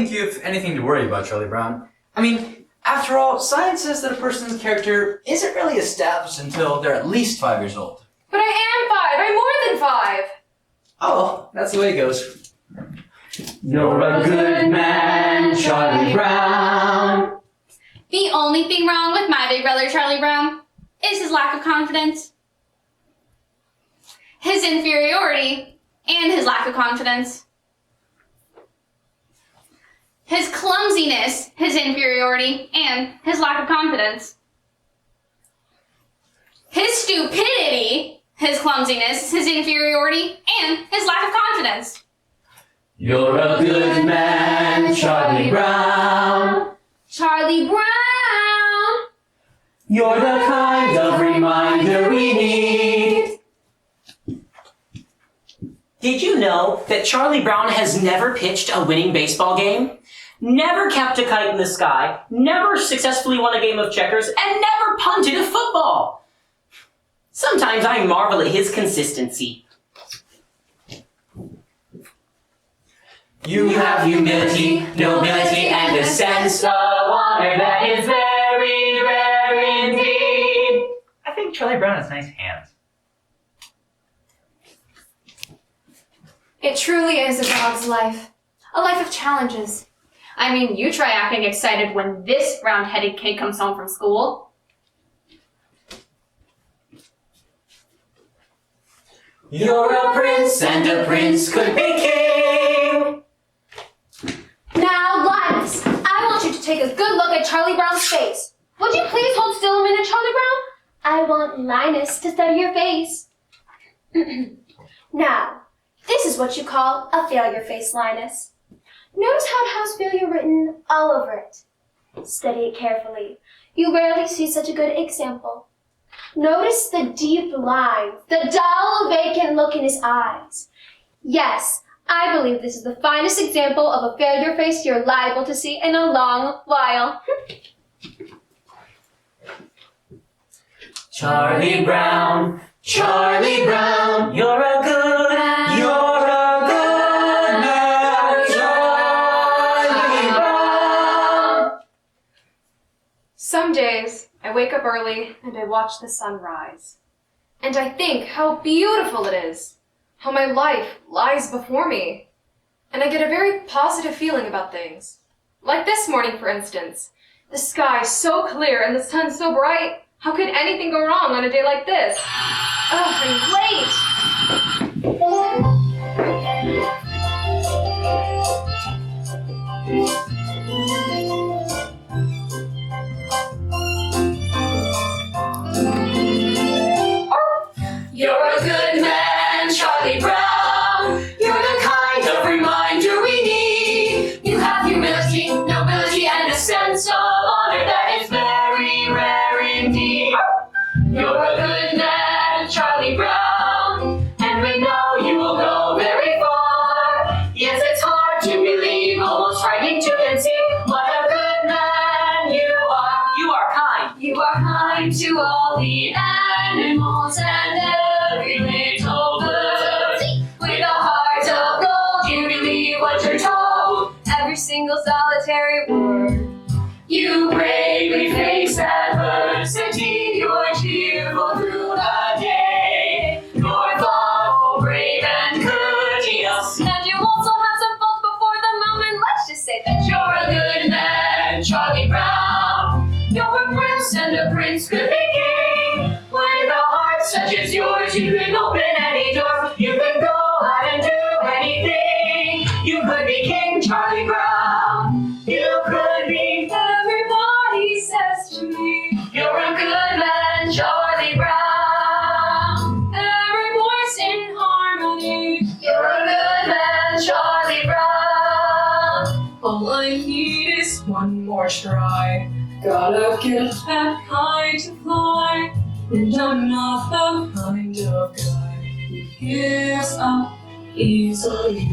think you have anything to worry about, Charlie Brown. I mean, after all, science says that a person's character isn't really established until they're at least 5 years old. But I am 5. I'm more than 5. Oh, that's the way it goes. You're a good man, Charlie Brown. The only thing wrong with my big brother, Charlie Brown, is his lack of confidence. His inferiority and his lack of confidence. His clumsiness, his inferiority, and his lack of confidence. His stupidity, his clumsiness, his inferiority, and his lack of confidence. You're a good man, Charlie Brown. Charlie Brown! You're the kind of reminder we need. Did you know that Charlie Brown has never pitched a winning baseball game? Never kept a kite in the sky, never successfully won a game of checkers, and never punted a football. Sometimes I marvel at his consistency. You have humility, nobility, and a sense of honor that is very rare indeed. I think Charlie Brown has nice hands. It truly is a dog's life. A life of challenges. I mean, you try acting excited when this round-headed kid comes home from school. You're a prince, and a prince could be king. Now, Linus, I want you to take a good look at Charlie Brown's face. Would you please hold still a minute, Charlie Brown? I want Linus to study your face. Now, this is what you call a failure face, Linus. Notice how it has failure written all over it. Study it carefully. You rarely see such a good example. Notice the deep lines, the dull, vacant look in his eyes. Yes, I believe this is the finest example of a failure face you're liable to see in a long while. Charlie Brown, Charlie Brown, you're a good man. You're a good man, Charlie Brown. Some days, I wake up early and I watch the sun rise. And I think how beautiful it is, how my life lies before me. And I get a very positive feeling about things. Like this morning, for instance. The sky so clear and the sun so bright. How could anything go wrong on a day like this? I'm You're a good man, Charlie Brown. You're the kind of reminder we need. You have humility, nobility, and a sense of honor that is very rare indeed. You're a good man, Charlie Brown, and we know you will go very far. Yes, it's hard to believe, almost frightening to conceive what a good man you are. You are kind. You are kind to all the animals and every little bird. With a heart of gold, you believe what you're told. Every single solitary word. You bravely face adversity. You're cheerful through the day. You're thoughtful, brave, and courteous. And you also have some faults before the moment. Let's just say that you're a good man, Charlie Brown. You're a prince, and a prince could be king. With a heart such as yours, you can open any door. You can go out and do anything. You could be King Charlie Brown. You could be. Everybody says to me, you're a good man, Charlie Brown. Every voice in harmony. You're a good man, Charlie Brown. All I need is one more try. Gotta get that kite to fly. And I'm not the kind of guy who gives up easily.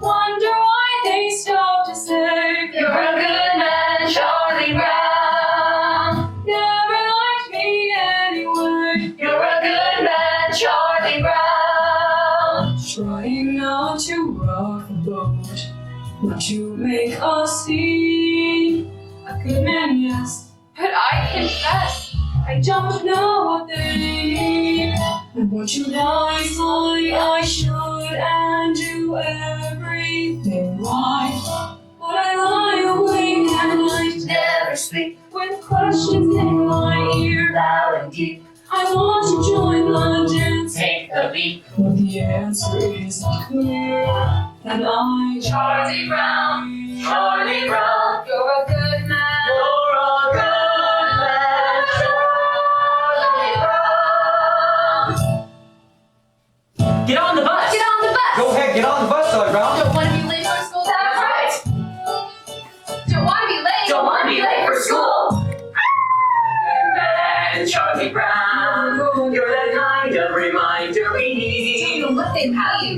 Wonder why they stop to say, You're a good man, Charlie Brown. never liked me anyway. You're a good man, Charlie Brown. Trying not to rock the boat, not to make make a scene. A good man, yes, but I confess I don't know what they need. And won't you wisely I should and do everything right. But I lie awake at night, never sleep, with questions in my ear, loud and deep. I want to join the dance, take the leap, but the answer isn't clear. And I, Charlie Brown, you're a good man. You're a good man, Charlie Brown. Get on the bus! Get on the bus! Go ahead, get on the bus, Charlie Brown. Don't want to be late for school. That's right. Don't want to be late. Don't want to be late for school. Good man, Charlie Brown. You're the kind of reminder we need. Tell them what they value.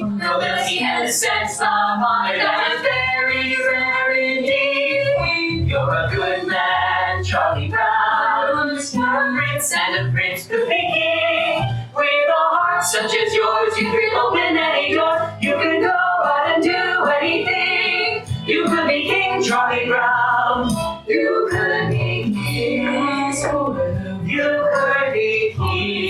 Nobility and a sense of honor that is very rare indeed. You're a good man, Charlie Brown. You're a prince and a prince could be king. With a heart such as yours, you could open any door. You could go out and do anything. You could be King Charlie Brown. You could be king. You could be king.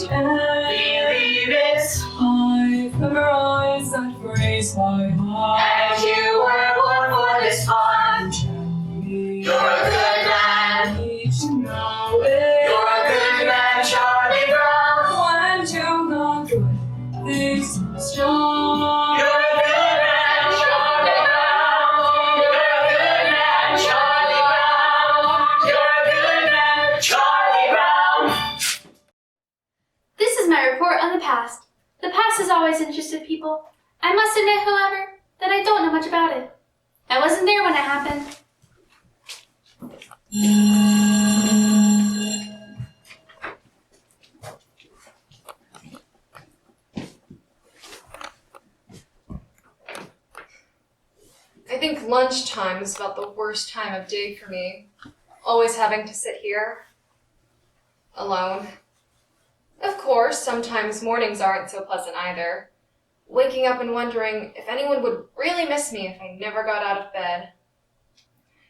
Believe it. I've memorized that phrase by heart. And you were born for this fun. You're a good man. Need to know it. You're a good man, Charlie Brown. When to the good things strong. You're a good man, Charlie Brown. You're a good man, Charlie Brown. You're a good man, Charlie Brown. This is my report on the past. The past has always interested people. I must admit, however, that I don't know much about it. I wasn't there when it happened. I think lunchtime is about the worst time of day for me. Always having to sit here, alone. Of course, sometimes mornings aren't so pleasant either. Waking up and wondering if anyone would really miss me if I never got out of bed.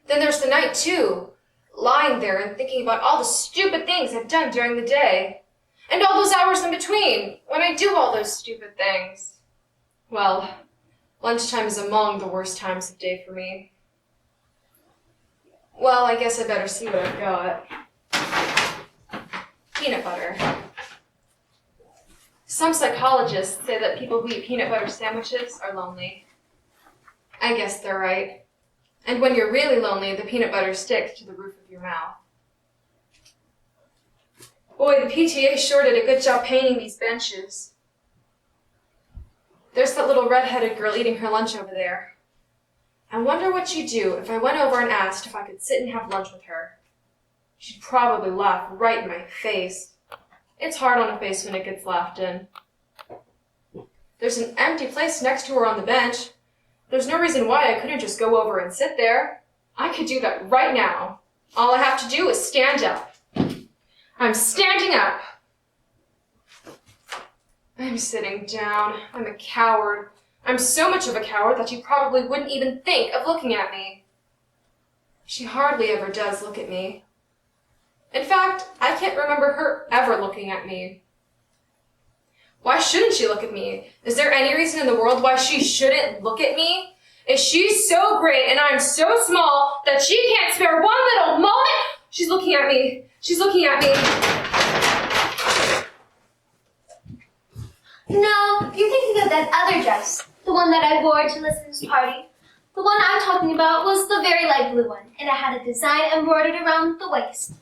Then there's the night too, lying there and thinking about all the stupid things I've done during the day. And all those hours in between, when I do all those stupid things. Well, lunchtime is among the worst times of day for me. Well, I guess I better see what I've got. Peanut butter. Some psychologists say that people who eat peanut butter sandwiches are lonely. I guess they're right. And when you're really lonely, the peanut butter sticks to the roof of your mouth. Boy, the PTA sure did a good job painting these benches. There's that little red-headed girl eating her lunch over there. I wonder what she'd do if I went over and asked if I could sit and have lunch with her. She'd probably laugh right in my face. It's hard on a face when it gets laughed in. There's an empty place next to her on the bench. There's no reason why I couldn't just go over and sit there. I could do that right now. All I have to do is stand up. I'm standing up. I'm sitting down. I'm a coward. I'm so much of a coward that she probably wouldn't even think of looking at me. She hardly ever does look at me. In fact, I can't remember her ever looking at me. Why shouldn't she look at me? Is there any reason in the world why she shouldn't look at me? Is she so great and I'm so small that she can't spare one little moment? She's looking at me. She's looking at me. No, you're thinking of that other dress. The one that I wore to Listen's party. The one I'm talking about was the very light blue one, and it had a design embroidered around the waist.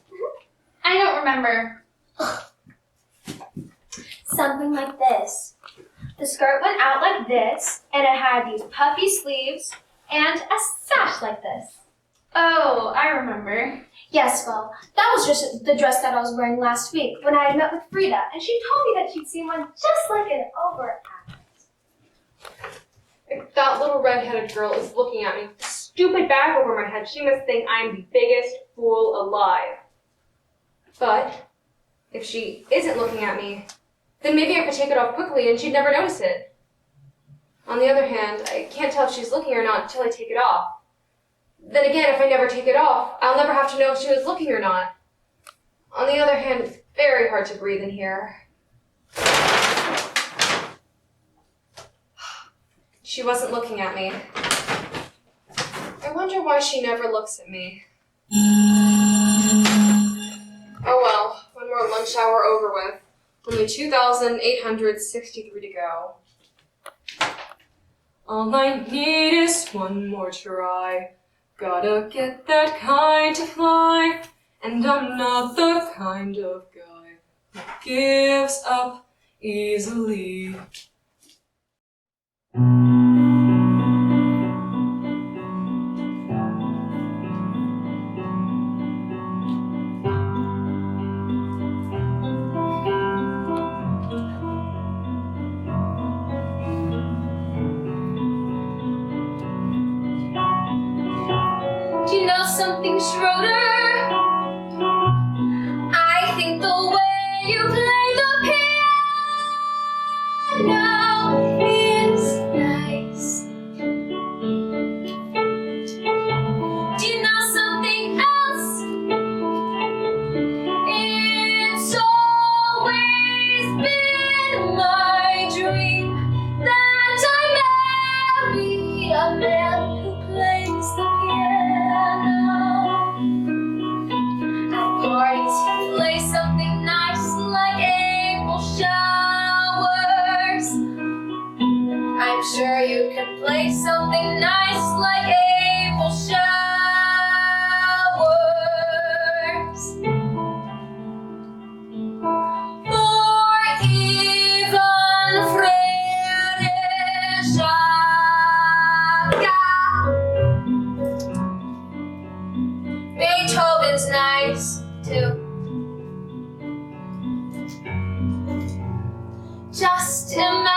I don't remember. Something like this. The skirt went out like this, and it had these puffy sleeves and a sash like this. Oh, I remember. Yes, well, that was just the dress that I was wearing last week when I had met with Frida, and she told me that she'd seen one just like it over at If that little red-headed girl is looking at me with a stupid bag over my head, she must think I'm the biggest fool alive. But if she isn't looking at me, then maybe I could take it off quickly and she'd never notice it. On the other hand, I can't tell if she's looking or not until I take it off. Then again, if I never take it off, I'll never have to know if she was looking or not. On the other hand, it's very hard to breathe in here. She wasn't looking at me. I wonder why she never looks at me. Oh well, one more lunch hour over with. Only 2,863 to go. All I need is one more try. Gotta get that kind to fly. And I'm not the kind of guy who gives up easily. Do you know something, Schroeder? I think the way you play the piano is nice. Do you know something else? It's always been my dream that I married a man who plays the piano. At parties, he plays something nice like April showers. I'm sure you can play something nice like April showers. Or even Frederica. Beethoven's nice too. Just imagine,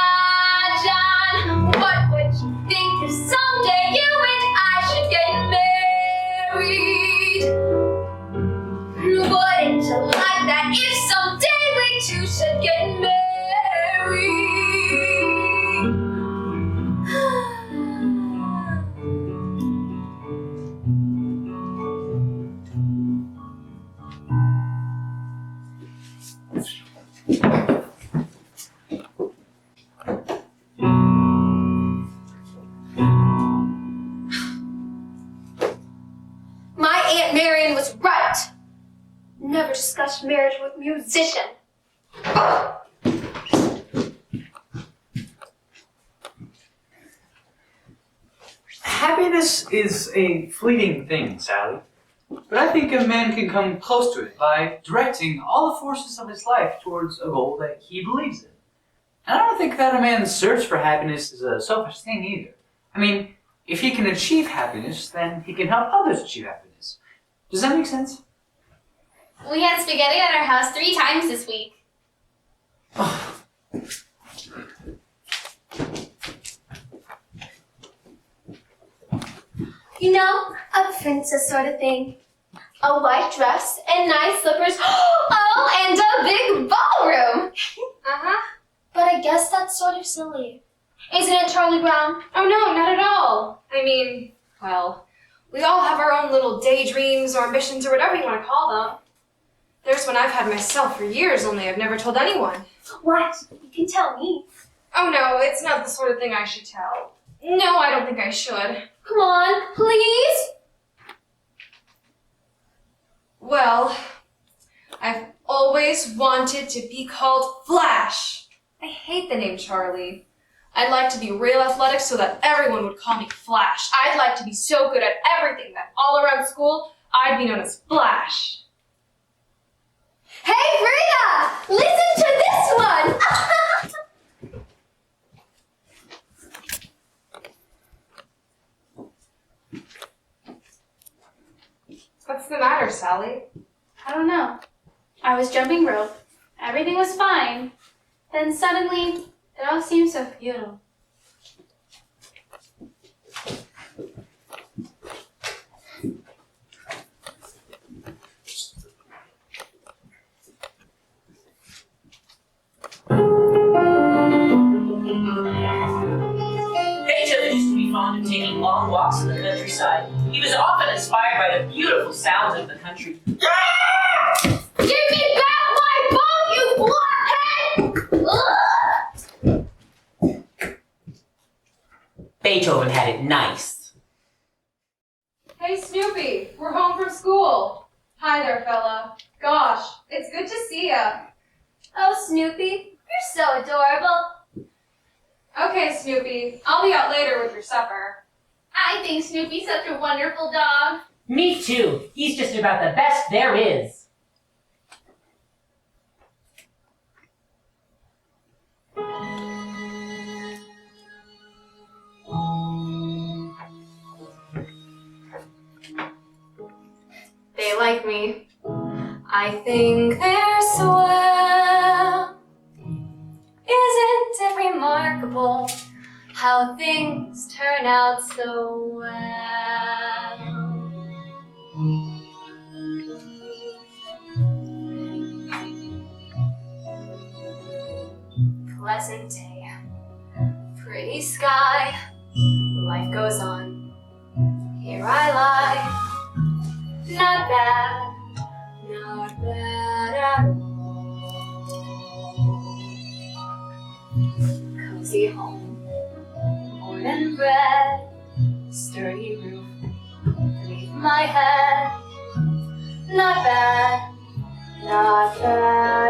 what would you think if someday you and I should get married? Wouldn't you like that if someday we two should get My Aunt Marion was right. Never discuss marriage with a musician. Happiness is a fleeting thing, Sally. But I think a man can come close to it by directing all the forces of his life towards a goal that he believes in. And I don't think that a man's search for happiness is a selfish thing either. I mean, if he can achieve happiness, then he can help others achieve happiness. Does that make sense? We had spaghetti at our house 3 times this week. You know, a princess sort of thing. A white dress and nice slippers. Oh, and a big ballroom. Uh-huh. But I guess that's sort of silly. Isn't it, Charlie Brown? Oh no, not at all. I mean, well, we all have our own little daydreams or ambitions or whatever you want to call them. There's one I've had myself for years, only I've never told anyone. What? You can tell me. Oh no, it's not the sort of thing I should tell. No, I don't think I should. Come on, please. Well, I've always wanted to be called Flash. I hate the name Charlie. I'd like to be real athletic so that everyone would call me Flash. I'd like to be so good at everything that all around school, I'd be known as Flash. Hey, Frida! Listen to this one! What's the matter, Sally? I don't know. I was jumping rope. Everything was fine. Then suddenly, it all seemed so futile. copyright of beautiful sounds of the country. Give me back my bone, you blockhead! Beethoven had it nice. Hey Snoopy, we're home from school. Hi there, fella. Gosh, it's good to see ya. Oh, Snoopy, you're so adorable. Okay, Snoopy, I'll be out later with your supper. I think Snoopy's such a wonderful dog. Me too. He's just about the best there is. They like me. I think they're swell. Isn't it remarkable how things turn out so well? Pleasant day, pretty sky, life goes on. Here I lie. Not bad at all. Cozy home, warm and bread, sturdy roof beneath my head. Not bad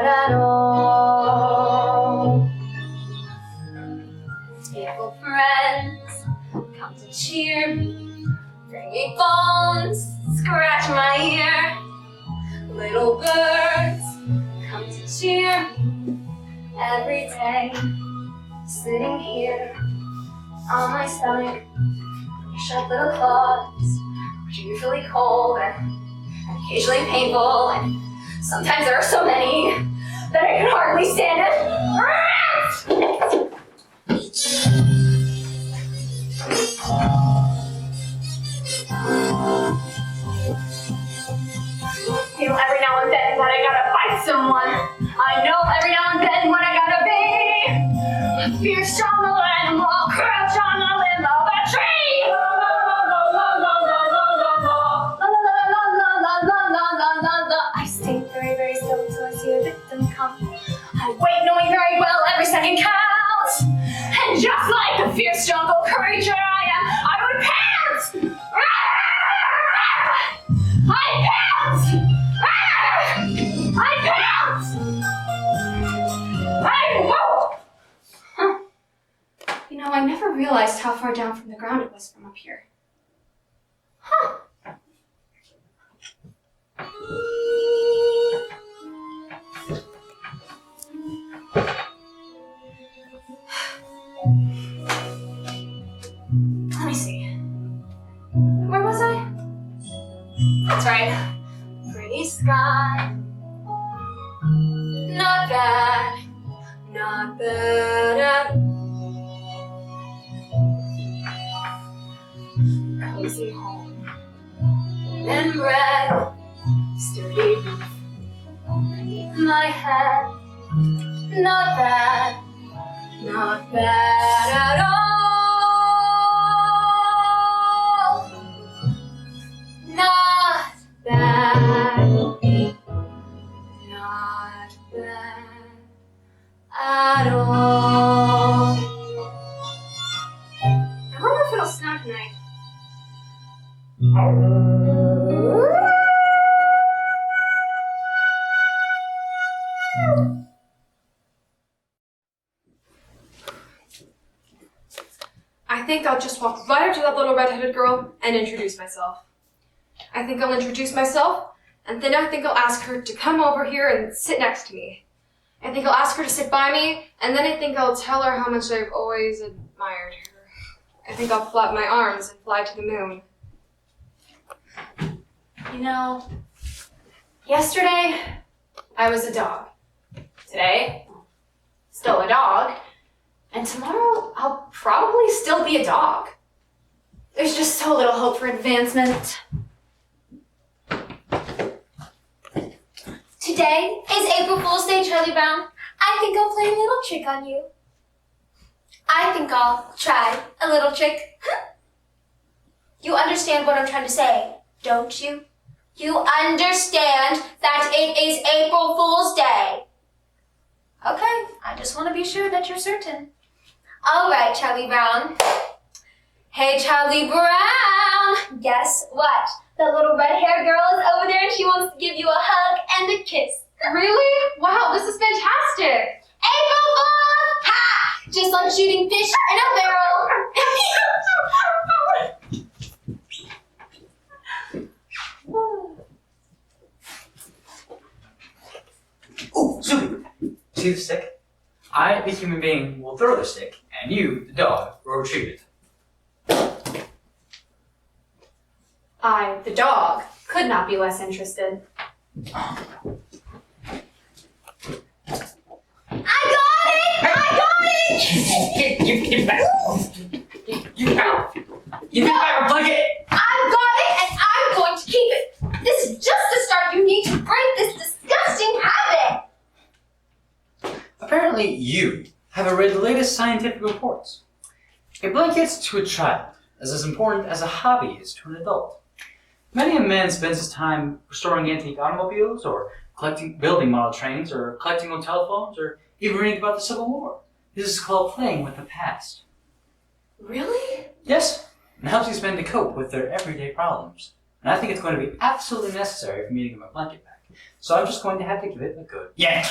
at all. Faithful friends come to cheer me, bringing bones, scratch my ear. Little birds come to cheer me every day. Sitting here on my stomach, sharp little claws, which are usually cold and occasionally painful, and sometimes there are so many that I can hardly stand it. You know, every now and then when I gotta fight someone, I know every now and then when I gotta be a fierce, strong little animal, crouch on the limb of a tree. La la la la la la la la la la la la. I stay very, very still till I see a victim come. I wait knowing very well every second counts, and just like a fierce jungle creature I am, I would pant. I pant. You know, I never realized how far down from the ground it was from up here. Huh. Let me see. Where was I? That's right. Pretty sky. Not bad at all. Cozy home and bread, sturdy roof beneath my head. Not bad at all. Not bad at all. I wonder if it'll snow tonight. I think I'll just walk right up to that little red-headed girl and introduce myself. I think I'll introduce myself, and then I think I'll ask her to come over here and sit next to me. I think I'll ask her to sit by me, and then I think I'll tell her how much I've always admired her. I think I'll flap my arms and fly to the moon. You know, yesterday I was a dog. Today, still a dog. And tomorrow I'll probably still be a dog. There's just so little hope for advancement. Today is April Fool's Day, Charlie Brown. I think I'll play a little trick on you. I think I'll try a little trick. You understand what I'm trying to say, don't you? You understand that it is April Fool's Day. Okay, I just want to be sure that you're certain. All right, Charlie Brown. Hey, Charlie Brown. Guess what? That little red-haired girl is over there and she wants to give you a hug and a kiss. Really? Wow, this is fantastic. April Fool! Ha! Just like shooting fish in a barrel. Oh, Zuby, see the stick? I, the human being, will throw the stick, and you, the dog, will retrieve it. I, the dog, could not be less interested. I got it! I got it! Get back! You get back our blanket! I've got it and I'm going to keep it. This is just the start. You need to break this disgusting habit. Apparently you haven't read the latest scientific reports. A blanket to a child is as important as a hobby is to an adult. Many a man spends his time restoring antique automobiles, or building model trains, or collecting old telephones, or even reading about the Civil War. This is called playing with the past. Really? Yes, it helps these men to cope with their everyday problems. And I think it's going to be absolutely necessary for me to get my blanket back. So I'm just going to have to give it a good yank.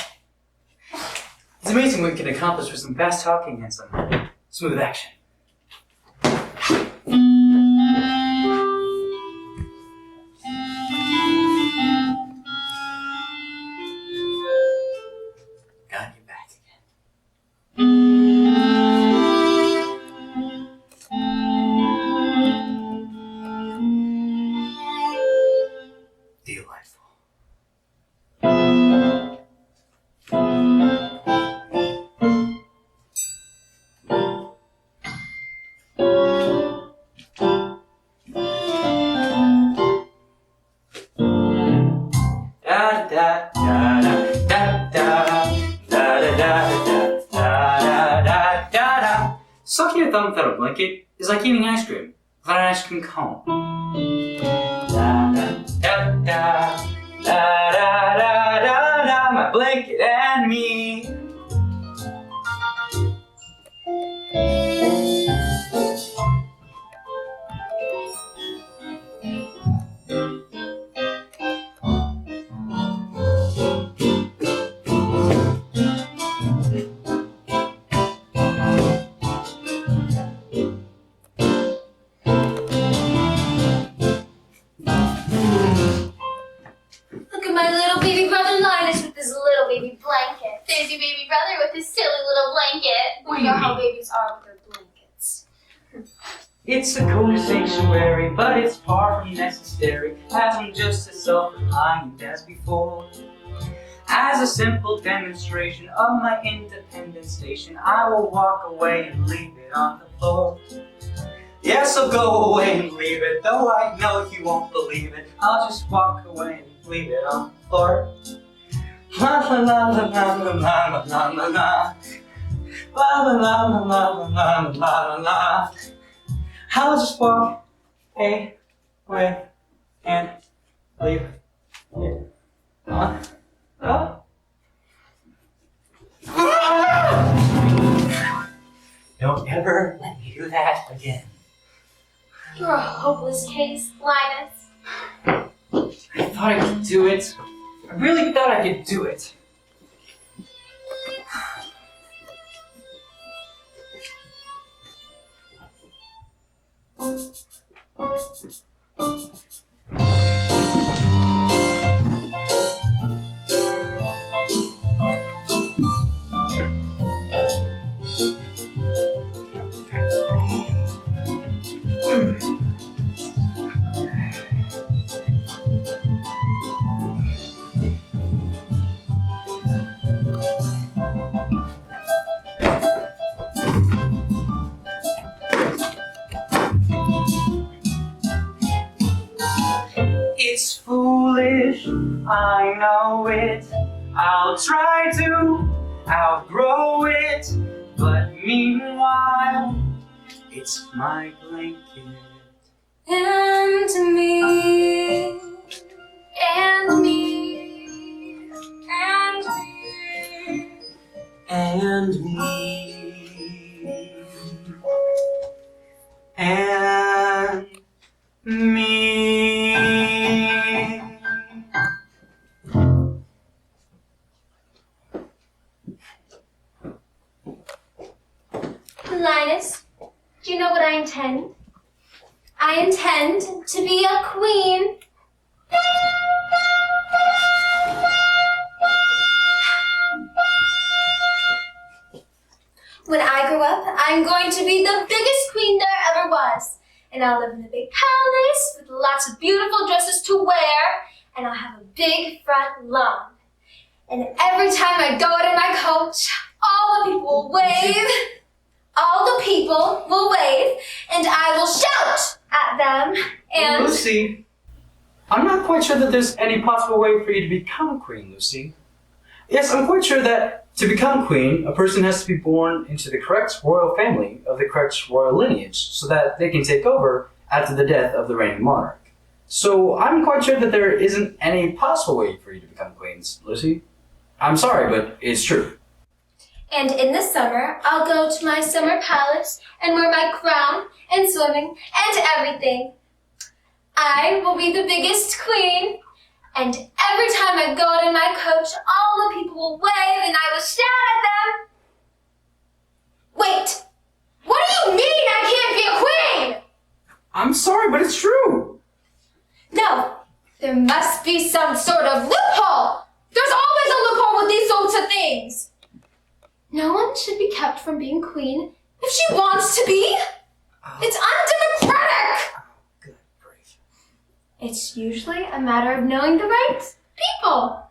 It's amazing what you can accomplish with some fast talking and some smooth action. Got you back again. Delightful. Sucking your thumb without a blanket is like eating ice cream without an ice cream cone. My blanket and me. Look at my little baby brother Linus with his little baby blanket. There's your baby brother with his silly little blanket. What do You you know how mean? babies are with their blankets. It's a cool sanctuary, but it's far from necessary, as I'm just as self-reliant as before. As a simple demonstration of my independent station, I will walk away and leave it on the floor. Yes, I'll go away and leave it, though I know you won't believe it. I'll just walk away and leave it on the floor. La la la la la la la la la la. La la la la la la la la la. I'll just walk away and leave it on the Don't ever let me do that again. You're a hopeless case, Linus. I thought I could do it. I really thought I could do it. It's foolish, I know it. I'll try to outgrow it, but meanwhile, it's my blanket and me, and me, and me, And me. And me. Linus, do you know what I intend? I intend to be a queen. When I grow up, I'm going to be the biggest queen there ever was. And I'll live in a big palace with lots of beautiful dresses to wear. And I'll have a big front lawn. And every time I go out in my coach, all the people will wave. All the people will wave. And I will shout at them. And Lucy, I'm not quite sure that there's any possible way for you to become queen, Lucy. Yes, I'm quite sure that to become queen, a person has to be born into the correct royal family of the correct royal lineage so that they can take over after the death of the reigning monarch. So I'm quite sure that there isn't any possible way for you to become queens, Lucy. I'm sorry, but it's true. And in the summer, I'll go to my summer palace and wear my crown and swimming and everything. I will be the biggest queen. And every time I go out in my coach, all the people will wave and I will shout at them. Wait, what do you mean I can't be a queen? I'm sorry, but it's true. No, there must be some sort of loophole. There's always a loophole with these sorts of things. No one should be kept from being queen if she wants to be. It's undemocratic. Good grief. It's usually a matter of knowing the right people.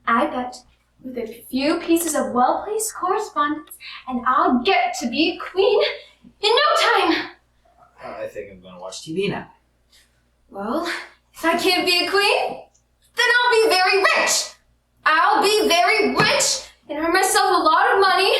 I bet with a few pieces of well-placed correspondence and I'll get to be a queen in no time. I think I'm gonna watch TV now. Well, if I can't be a queen, then I'll be very rich. I'll be very rich and earn myself a lot of money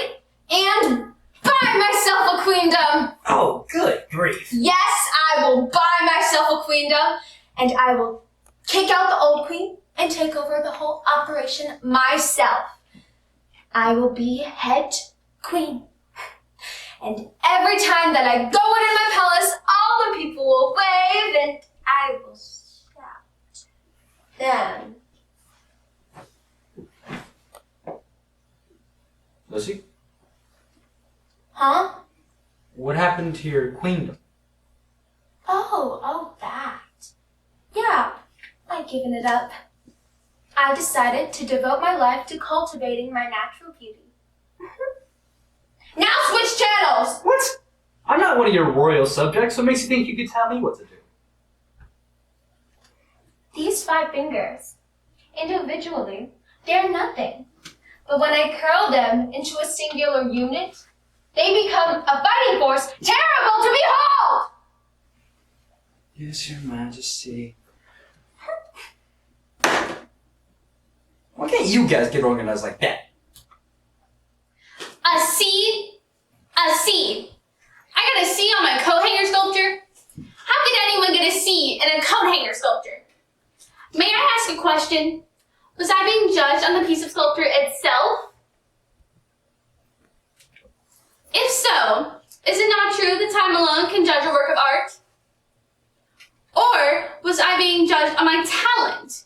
and buy myself a queendom. Oh, good grief. Yes, I will buy myself a queendom and I will kick out the old queen and take over the whole operation myself. I will be head queen. And every time that I go into my palace, all the people will wave and I will shout them. Lucy, Huh? what happened to your queendom? Oh, that. Yeah, I've given it up. I decided to devote my life to cultivating my natural beauty. Now switch channels! What? I'm not one of your royal subjects. What makes you think you could tell me what to do? These 5 fingers, individually, they're nothing. But when I curl them into a singular unit, they become a fighting force terrible to behold! Yes, Your Majesty. Why can't you guys get organized like that? A C? A C. I got a C on my coat hanger sculpture. How could anyone get a C in a coat hanger sculpture? May I ask a question? Was I being judged on the piece of sculpture itself? If so, is it not true that time alone can judge a work of art? Or was I being judged on my talent?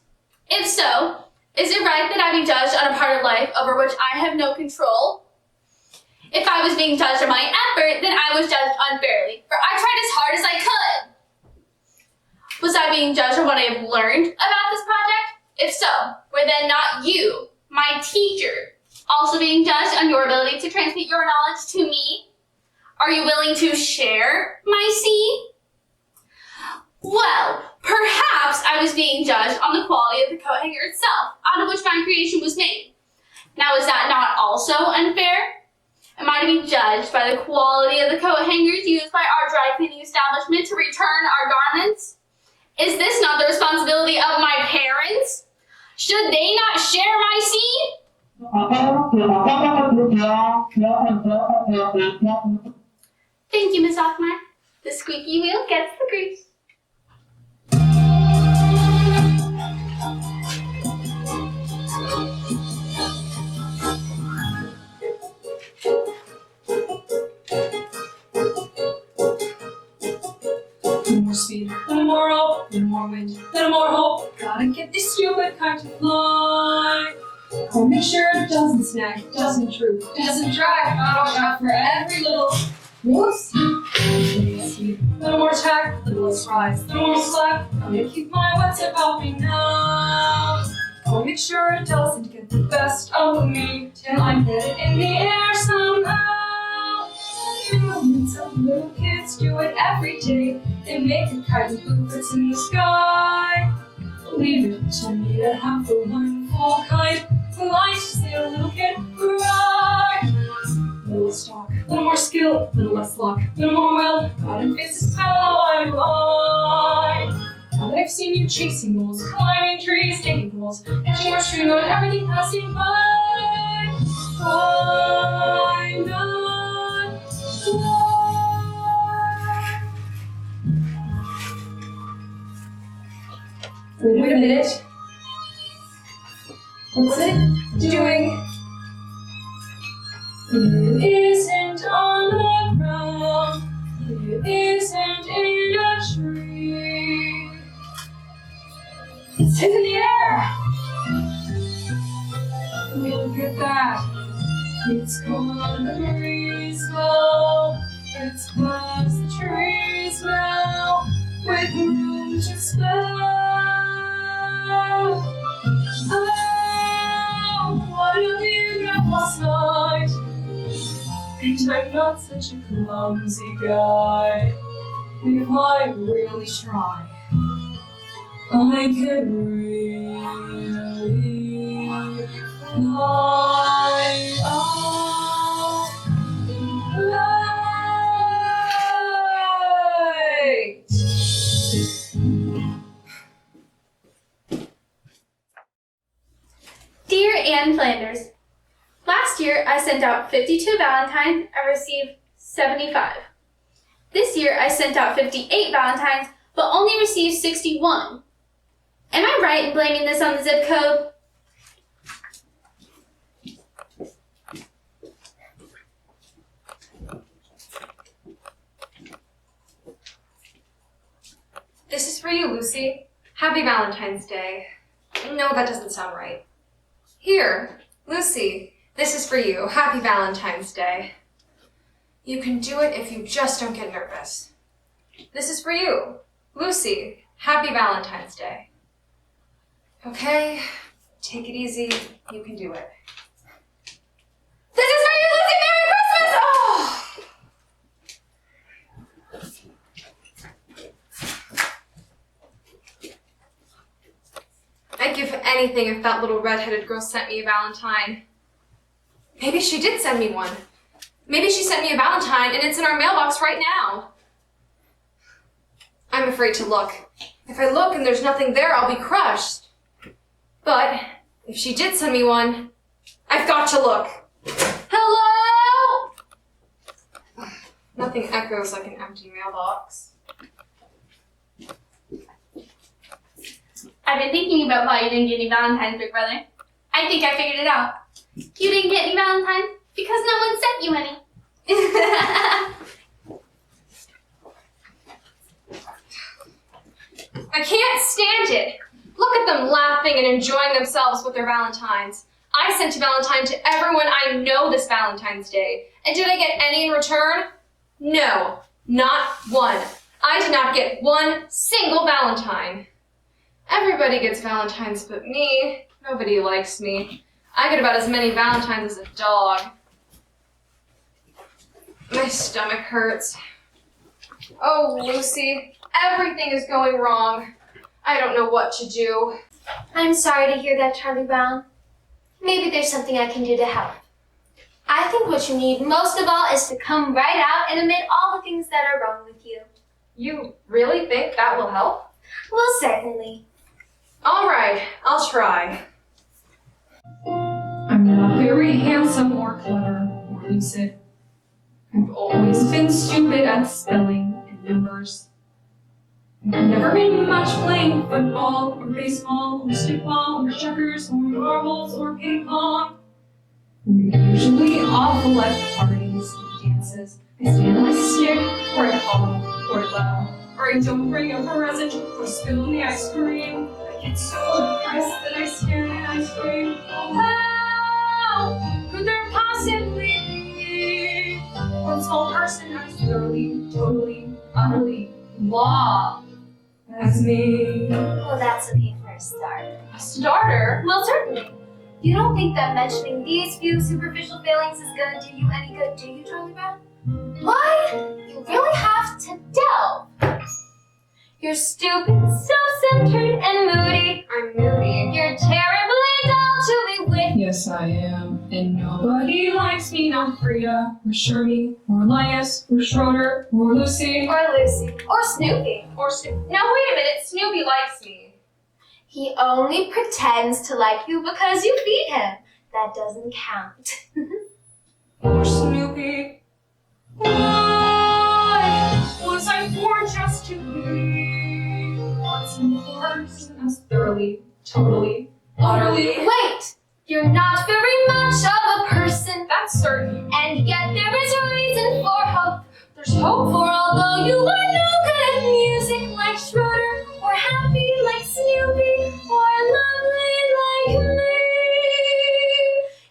If so, is it right that I be judged on a part of life over which I have no control? If I was being judged on my effort, then I was judged unfairly, for I tried as hard as I could. Was I being judged on what I have learned about this project? If so, were then not you, my teacher, also being judged on your ability to transmit your knowledge to me? Are you willing to share my C? Well, perhaps I was being judged on the quality of the coat hanger itself, out of which my creation was made. Now, is that not also unfair? Am I to be judged by the quality of the coat hangers used by our dry cleaning establishment to return our garments? Is this not the responsibility of my parents? Should they not share my seed? Thank you, Miss Ockmeyer. The squeaky wheel gets the grease. more wind, little more hope. Gotta get this stupid kite to fly. Oh, make sure it doesn't snag, doesn't droop, doesn't drag. Gotta watch out for every little little more tack, little less rise, little more slack. Gotta keep my wet tip popping now. Oh, make sure it doesn't get the best of me till I get it in the air somehow. Millions of little kids do it every day. They make a kite with bluebirds in the sky. Believe it, pretend me to have the one full kite. The light to see a little kid cry. Little stock, little more skill, little less luck, little more will. Gotta face this fellow I lie. Now that I've seen you chasing moles, climbing trees, taking holes, catching more string on everything passing by, I'm not fly. Wait a minute. What's it doing? It isn't on the ground. It isn't in a tree. It's in the air. Look at that. It's gone the breeze now. It's past the trees now, with room to spare. Oh, what a view last night. And I'm not such a clumsy guy. If I really try, I can really fly all night. Dear Anne Flanders, last year I sent out 52 Valentines and received 75. This year I sent out 58 Valentines but only received 61. Am I right in blaming this on the zip code? This is for you, Lucy. Happy Valentine's Day. No, that doesn't sound right. Here, Lucy, this is for you. Happy Valentine's Day. You can do it if you just don't get nervous. This is for you, Lucy. Happy Valentine's Day. Okay, take it easy. You can do it. This is for you, Lucy! Merry Christmas! Oh! I'd give anything if that little red-headed girl sent me a Valentine. Maybe she did send me one. Maybe she sent me a Valentine and it's in our mailbox right now. I'm afraid to look. If I look and there's nothing there, I'll be crushed. But if she did send me one, I've got to look. Hello? Nothing echoes like an empty mailbox. I've been thinking about why you didn't get any Valentines, big brother. I think I figured it out. You didn't get any Valentines because no one sent you any. I can't stand it. Look at them laughing and enjoying themselves with their Valentines. I sent a Valentine to everyone I know this Valentine's Day. And did I get any in return? No, not one. I did not get one single Valentine. Everybody gets Valentines but me. Nobody likes me. I get about as many Valentines as a dog. My stomach hurts. Oh, Lucy, everything is going wrong. I don't know what to do. I'm sorry to hear that, Charlie Brown. Maybe there's something I can do to help. I think what you need most of all is to come right out and admit all the things that are wrong with you. You really think that will help? Well, certainly. All right, I'll try. I'm not very handsome or clever or lucid. I've always been stupid at spelling and numbers. I've never been much playing football or baseball or stickball or checkers or marbles or ping pong. I'm usually awful at parties and dances. I stand on a stick or I call or laugh or I I don't bring a present or spill the ice cream, I get so depressed that I stare and I scream, how could there possibly be one small person as thoroughly, totally, utterly flawed as me? Well, that's okay for a start. A starter? Well, certainly. You don't think that mentioning these few superficial failings is gonna do you any good, do you, Charlie Brown? Why? You really have to delve. You're stupid, self-centered, and moody. I'm moody. You're terribly dull to be with. Yes, I am. And nobody likes me, not Frida, or Shirley, or Linus, or Schroeder, or Lucy. Or Lucy. Or Snoopy. Or now wait a minute, Snoopy likes me. He only pretends to like you because you feed him. That doesn't count. Or Snoopy. Why was I born just to be one small person as thoroughly, totally, utterly? Wait! You're not very much of a person. That's certain. And yet there is a reason for hope. There's hope For although you are no good at music like Schroeder, or happy like Snoopy, or lovely like me,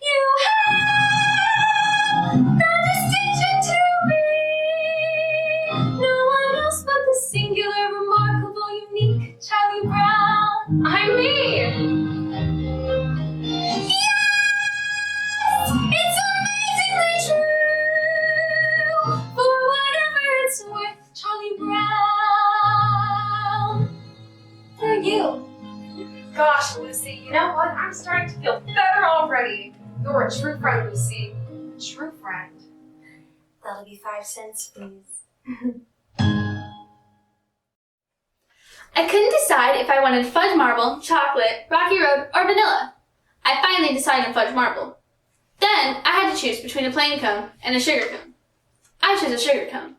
you have the distinction to be no one else but the singular, remarkable, unique Charlie Brown. I'm me. Yes! It's amazingly true! For whatever it's worth, Charlie Brown. They're you. Gosh, Lucy, you know what? I'm starting to feel better already. You're a true friend, Lucy. A true friend. That'll be 5 cents, please. I couldn't decide if I wanted fudge marble, chocolate, rocky road, or vanilla. I finally decided on fudge marble. Then I had to choose between a plain cone and a sugar cone. I chose a sugar cone.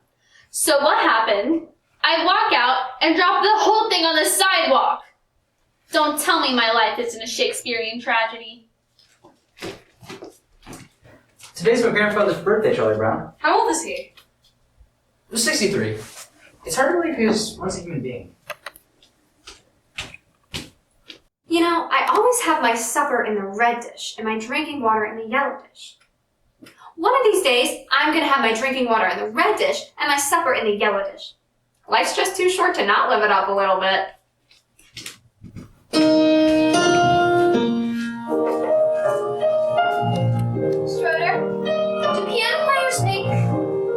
So what happened? I walk out and drop the whole thing on the sidewalk. Don't tell me my life isn't a Shakespearean tragedy. Today's my grandfather's birthday, Charlie Brown. How old is he? He was 63. It's hard to believe he was once a human being. You know, I always have my supper in the red dish and my drinking water in the yellow dish. One of these days, I'm gonna have my drinking water in the red dish and my supper in the yellow dish. Life's just too short to not live it up a little bit. Schroeder, do piano players make a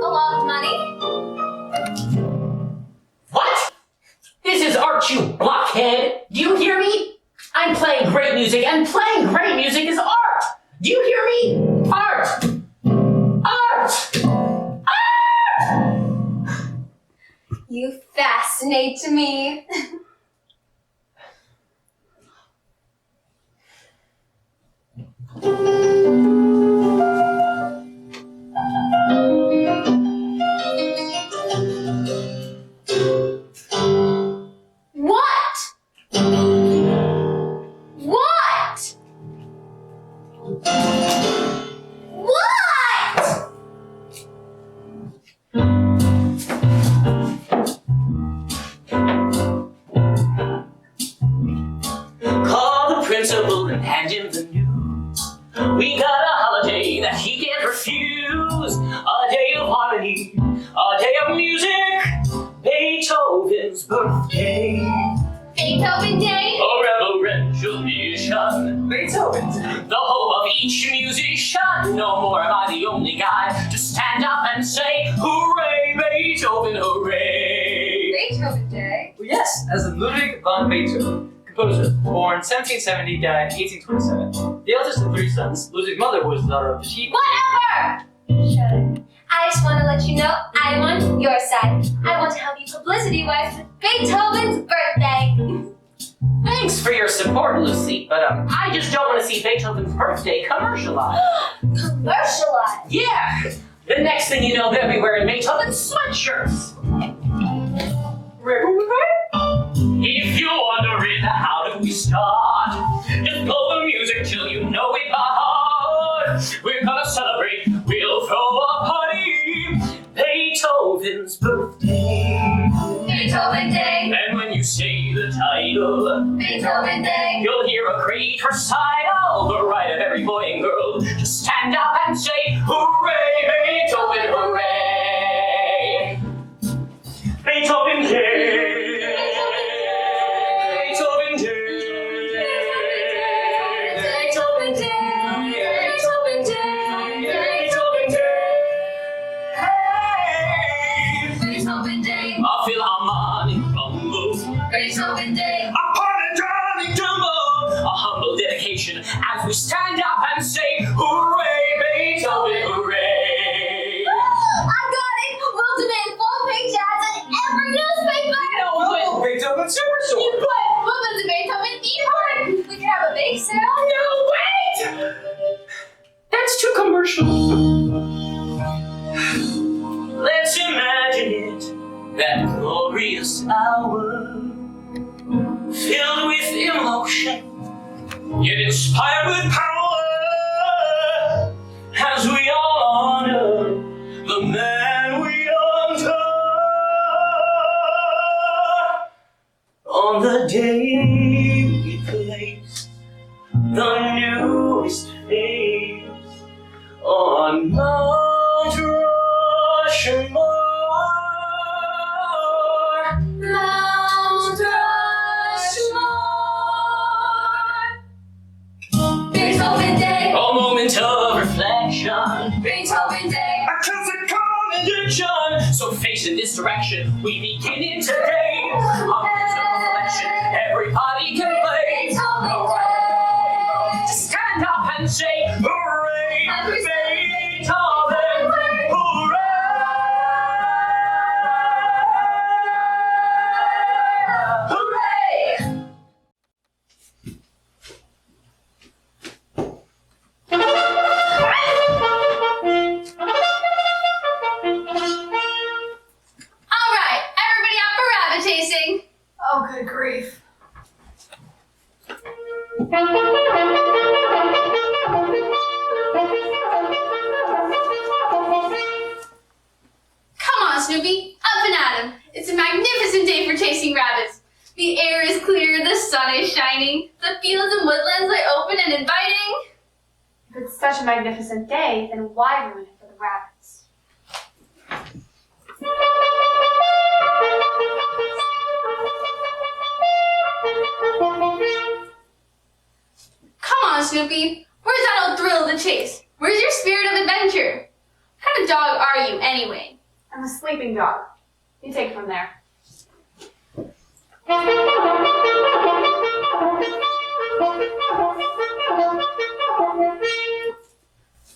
lot of money? What? This is art, you blockhead! Do you hear me? I'm playing great music, and playing great music is art! Do you hear me? Art! Art! Art! You fascinate me. What? What? What? Call the principal and hand him the news. We got a holiday that he can't refuse. A day of harmony, a day of music. Beethoven's birthday. Beethoven Day? A reverential mission. Beethoven. The hope of each musician. No more am I the only guy to stand up and say, hooray, Beethoven, hooray. Beethoven Day. Well, yes, as Ludwig van Beethoven, composer, born 1770, died 1827. The eldest of 3 sons, Ludwig's mother was the daughter of the chief. Whatever! Sure. I just want to let you know I'm on your side. I want to help you publicity-wise with Beethoven's birthday. Thanks for your support, Lucy, but I just don't want to see Beethoven's birthday commercialized. Commercialized. Yeah! The next thing you know, they'll be wearing Beethoven's sweatshirts. If you're wondering how do we start, just blow the music till you know it by heart. We're gonna celebrate, we'll throw a party. Beethoven's birthday. Beethoven Beethoven Day. You'll hear a great recital, the right of every boy and girl. Just stand up and say, hooray, Beethoven, hooray! Beethoven Day! Beethoven Day! Beethoven Day. Beethoven Day. Beethoven Day. Beethoven Day. A philharmonic rumble, Beethoven Day. a polyphonic tumble, a humble dedication as we stand up and say, hooray, Beethoven, hooray! I got it! We'll demand full-page ads in every newspaper! Oh, Beethoven Super You Store! put Women's Beethoven theme park! We could have a bake sale! No, wait! That's too commercial. Let's imagine it, that glorious hour, filled with emotion, yet inspired with power, as we all honor the man we honor. On the day we place the newest face on Mount Rushmore. Mount Rushmore. Beethoven Day. A moment of reflection, Beethoven Day. a classic contradiction. So facing this direction, we begin it today. A musical collection, everybody can play. Beethoven Day. Just stand up and say, hooray, Beethoven, hooray! Hooray! All right, everybody out for rabbit tasting. Oh, good grief. Come on, Snoopy, up and at 'em. It's a magnificent day for tasting rabbits. The air is clear, the sun is shining, the fields and woodlands lie open and inviting. If it's such a magnificent day, then why ruin it for the rabbits? Come on, Snoopy, where's that old thrill of the chase? Where's your spirit of adventure? What kind of dog are you, anyway? I'm a sleeping dog. You take it from there.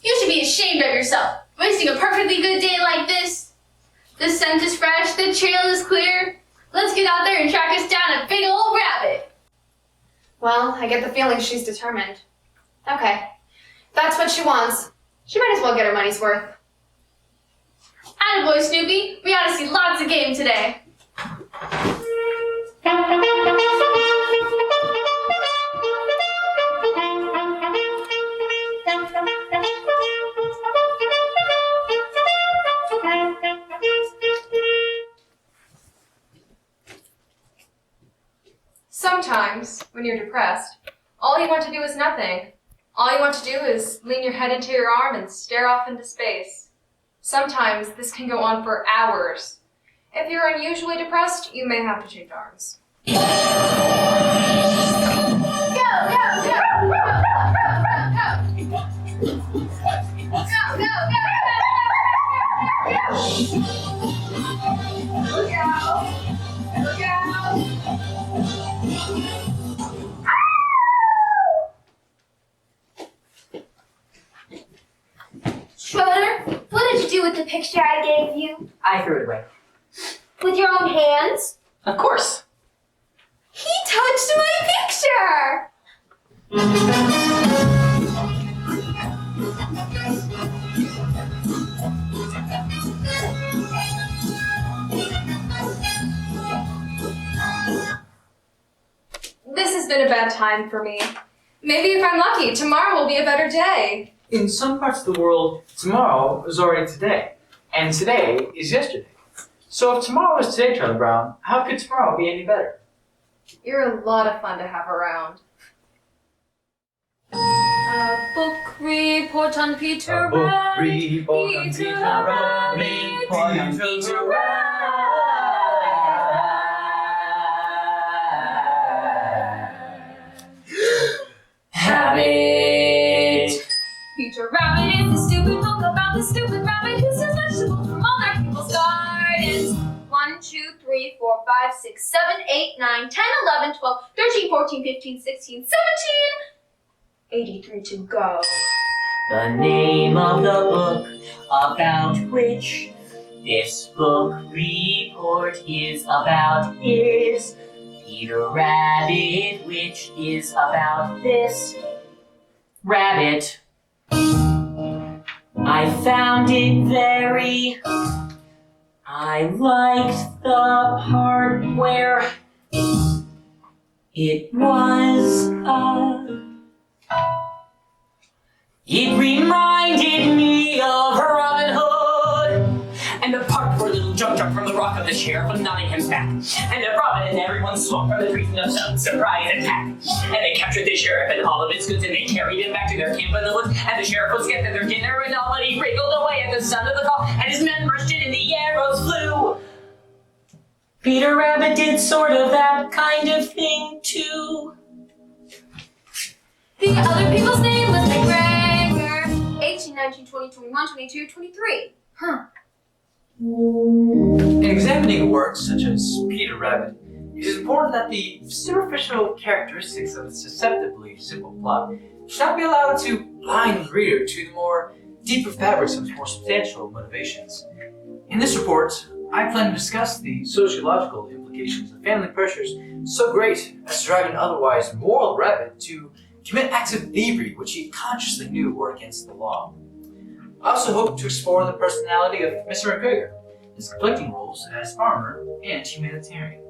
You should be ashamed of yourself, wasting a perfectly good day like this. The scent is fresh, the trail is clear. Let's get out there and track us down a big old rabbit. Well, I get the feeling she's determined. Okay, if that's what she wants. She might as well get her money's worth. Attaboy, Snoopy. We ought to see lots of game today. Sometimes, when you're depressed, all you want to do is nothing. All you want to do is lean your head into your arm and stare off into space. Sometimes this can go on for hours. If you're unusually depressed, you may have to change arms. Go, go, go! Schroeder, what did you do with the picture I gave you? I threw it away. With your own hands? Of course. He touched my picture! This has been a bad time for me. Maybe if I'm lucky, tomorrow will be a better day. In some parts of the world, tomorrow is already today, and today is yesterday. So if tomorrow is today, Charlie Brown, how could tomorrow be any better? You're a lot of fun to have around. A book report on Peter Rabbit. Peter Rabbit. Peter Rabbit. Habit. Peter Rabbit is a stupid book about the stupid rabbit who steals vegetables from other people's gardens. 1, 2, 3, 4, 5, 6, 7, 8, 9, 10, 11, 12, 13, 14, 15, 16, 17. 83 to go. The name of the book about which this book report is about is Peter Rabbit, which is about this rabbit. I found it I liked the part where it was it reminded me of Robin Hood, and the part where Little Jump jumped from the rock of the sheriff of Nottingham's back, and the Robin and everyone swung from the trees in a sudden surprise attack. And they captured the sheriff and all of his goods, and they carried him back to their camp in the woods, and the sheriff was getting their dinner and all, but he wriggled away at the sound of the call, and his men rushed in and the arrows flew. Peter Rabbit did sort of that kind of thing too. The other people's name was McGregor. 18, 19, 20, 21, 22, 23. Huh. In examining works such as Peter Rabbit, it is important that the superficial characteristics of its deceptively simple plot should not be allowed to blind the reader to the more deeper fabrics of its more substantial motivations. In this report, I plan to discuss the sociological implications of family pressures so great as to drive an otherwise moral rabbit to commit acts of thievery which he consciously knew were against the law. I also hope to explore the personality of Mr. McGregor, his conflicting roles as farmer and humanitarian.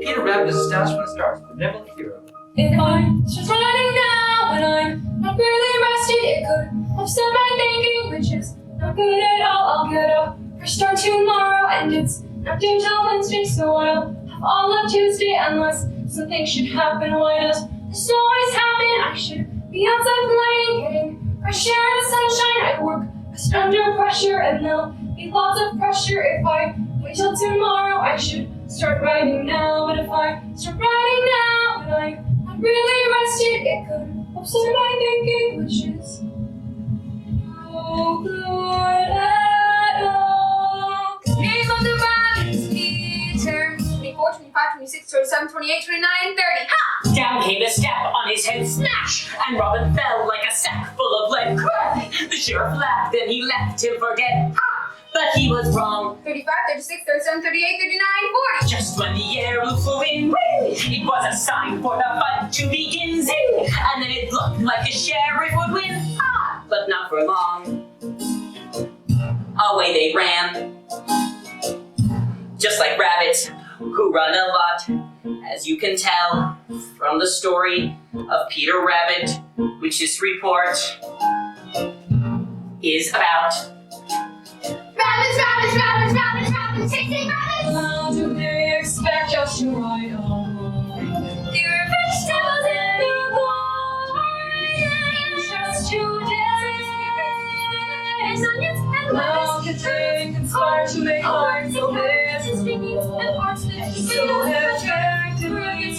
Peter Rabbit is established from the start, the benevolent hero. If I was running now when I'm not really rested, it could upset my thinking, which is not good at all. I'll get a fresh start tomorrow, and it's not due till Wednesday, so I'll have all of Tuesday unless something should happen. Why does this always happen? I should be outside playing, getting fresh air and sunshine. I work best under pressure, and there'll be lots of pressure if I wait till tomorrow. I should start writing now, but if I start writing now and I'm not really rested, it could upset my thinking, which is no good at all. The name of the rabbit is Peter. 24, 25, 26, 27, 28, 29, 30. Ha! Down came the staff on his head, smash! And Robin fell like a sack full of lead. Crack! The sheriff laughed, then he left him for dead. Ha! But he was wrong. 35, 36, 37, 38, 39, 40. Just when the arrow flew in, wing! It was a sign for the fight to begin, zing! And then it looked like the sheriff would win. Ha! But not for long. Away they ran. Just like rabbits who run a lot, as you can tell from the story of Peter Rabbit, which this report is about. Rabbits, rabbits, rabbits, rabbits, rabbits, chasing rabbits. How do they expect us to ride on? There are vegetables in the garden. Just 2 days. And onions and How lettuce. can they conspire to make life so miserable? And parsnips. So effectively in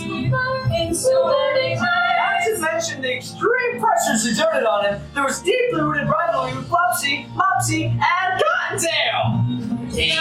so many Not ways. to mention the extreme pressures exerted on him, there was deeply rooted rivalry with Flopsy, Mopsy, and Cottontail! They